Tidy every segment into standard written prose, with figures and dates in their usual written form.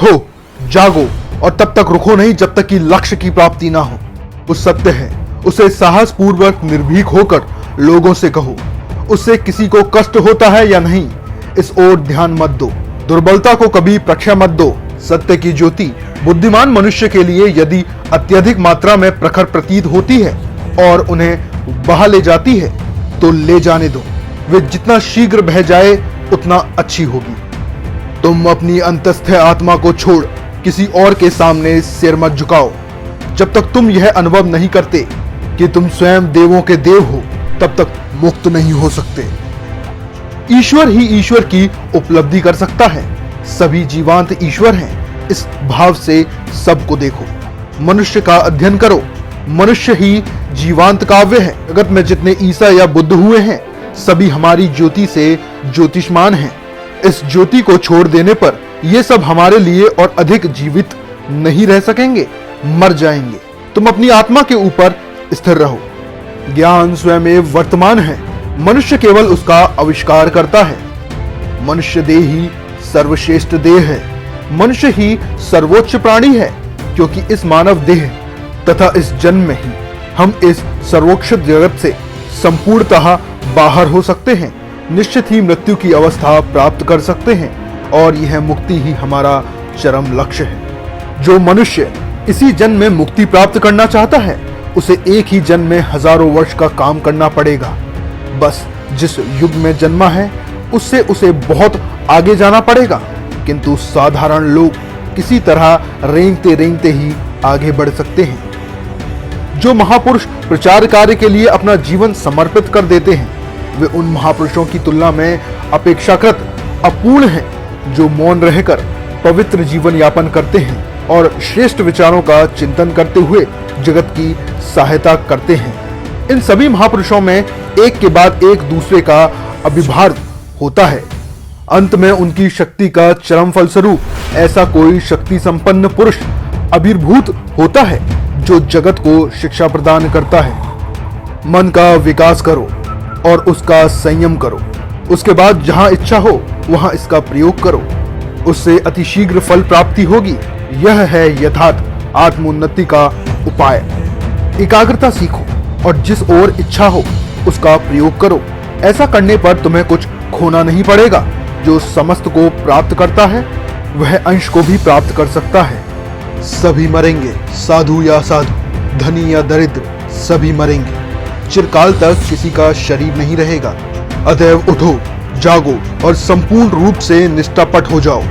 उठो, जागो और तब तक रुको नहीं जब तक कि लक्ष्य की प्राप्ति ना हो। वो सत्य है, उसे साहस पूर्वक निर्भीक होकर लोगों से कहो। उससे किसी को कष्ट होता है या नहीं, इस ओर ध्यान मत दो। दुर्बलता को कभी प्रख्या मत दो। सत्य की ज्योति बुद्धिमान मनुष्य के लिए यदि अत्यधिक मात्रा में प्रखर प्रतीत होती है और उन्हें बहा ले जाती है तो ले जाने दो। वे जितना शीघ्र बह जाए उतना अच्छी होगी। तुम अपनी अंतस्थ आत्मा को छोड़ किसी और के सामने सिर मत झुकाओ। जब तक तुम यह अनुभव नहीं करते कि तुम स्वयं देवों के देव हो, तब तक मुक्त नहीं हो सकते। ईश्वर ही ईश्वर की उपलब्धि कर सकता है। सभी जीवांत ईश्वर हैं। इस भाव से सबको देखो। मनुष्य का अध्ययन करो। मनुष्य ही जीवांत काव्य है। जगत में जितने ईसा या बुद्ध हुए हैं, सभी हमारी ज्योति से ज्योतिष्मान हैं। इस ज्योति को छोड़ देने पर ये सब हमारे लिए और अधिक जीवित नहीं रह सकेंगे, मर जाएंगे। तुम अपनी आत्मा के ऊपर स्थिर रहो। ज्ञान स्वयं वर्तमान है, मनुष्य केवल उसका आविष्कार करता है। मनुष्य देह ही सर्वश्रेष्ठ देह है। मनुष्य ही सर्वोच्च प्राणी है, क्योंकि इस मानव देह तथा इस जन्म में ही हम इस सर्वोच्च जगत से संपूर्णतः बाहर हो सकते हैं। निश्चित ही मृत्यु की अवस्था प्राप्त कर सकते हैं और यह मुक्ति ही हमारा चरम लक्ष्य है। जो मनुष्य इसी जन्म में मुक्ति प्राप्त करना चाहता है, उसे एक ही जन्म में हजारों वर्ष का काम करना पड़ेगा। बस जिस युग में जन्मा है उससे उसे बहुत आगे जाना पड़ेगा, किंतु साधारण लोग किसी तरह रेंगते रेंगते ही आगे बढ़ सकते हैं। जो महापुरुष प्रचार कार्य के लिए अपना जीवन समर्पित कर देते हैं, वे उन महापुरुषों की तुलना में अपेक्षाकृत अपूर्ण हैं, जो मौन रहकर पवित्र जीवन यापन करते हैं और श्रेष्ठ विचारों का चिंतन करते हुए जगत की सहायता करते हैं। इन सभी महापुरुषों में एक के बाद एक दूसरे का अभिभार होता है। अंत में उनकी शक्ति का चरम फलस्वरूप ऐसा कोई शक्ति संपन्न पुरुष आविर्भूत होता है जो जगत को शिक्षा प्रदान करता है। मन का विकास करो और उसका संयम करो। उसके बाद जहां इच्छा हो वहां इसका प्रयोग करो। उससे अतिशीघ्र फल प्राप्ति होगी। यह है यथार्थ आत्मोन्नति का उपाय। एकाग्रता सीखो और जिस ओर इच्छा हो उसका प्रयोग करो। ऐसा करने पर तुम्हें कुछ खोना नहीं पड़ेगा। जो समस्त को प्राप्त करता है वह अंश को भी प्राप्त कर सकता है। सभी मरेंगे, साधु या साधु, धनी या दरिद्र, सभी मरेंगे। चिरकाल तक किसी का शरीर नहीं रहेगा। अतएव उठो, जागो और संपूर्ण रूप से निष्ठापट हो जाओ।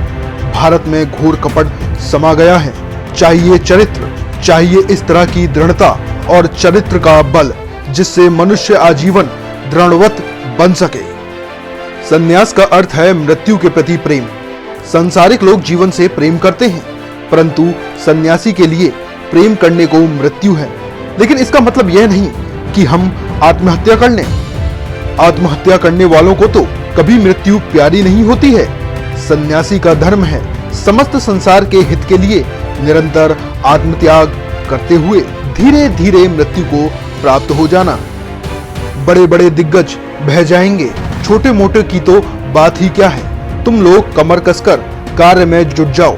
भारत में घोर कपट समा गया है। चाहिए चरित्र, चाहिए इस तरह की दृढ़ता और चरित्र का बल जिससे मनुष्य आजीवन दृढ़वत बन सके। संन्यास का अर्थ है मृत्यु के प्रति प्रेम। सांसारिक लोग जीवन से प्रेम करते हैं, परंतु सन्यासी के लिए प्रेम करने को मृत्यु है। लेकिन इसका मतलब यह नहीं कि हम आत्महत्या कर लें। आत्महत्या करने वालों को तो कभी मृत्यु प्यारी नहीं होती है। सन्यासी का धर्म है समस्त संसार के हित के लिए निरंतर आत्मत्याग करते हुए धीरे धीरे मृत्यु को प्राप्त हो जाना। बड़े बड़े दिग्गज बह जाएंगे, छोटे मोटे की तो बात ही क्या है। तुम लोग कमर कसकर कार्य में जुट जाओ।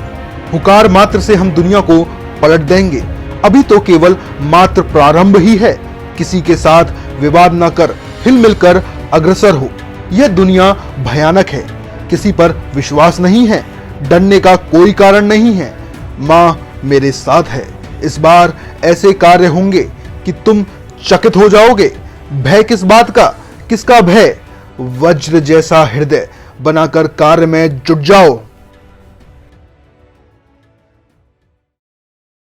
हुकार मात्र से हम दुनिया को पलट देंगे। अभी तो केवल मात्र प्रारंभ ही है। किसी के साथ विवाद न कर हिल मिलकर अग्रसर हो। यह दुनिया भयानक है। किसी पर विश्वास नहीं है। डरने का कोई कारण नहीं है। माँ मेरे साथ है। इस बार ऐसे कार्य होंगे कि तुम चकित हो जाओगे। भय किस बात का? किसका भय? वज्र जैसा हृदय बनाकर कार्य में जुट जाओ।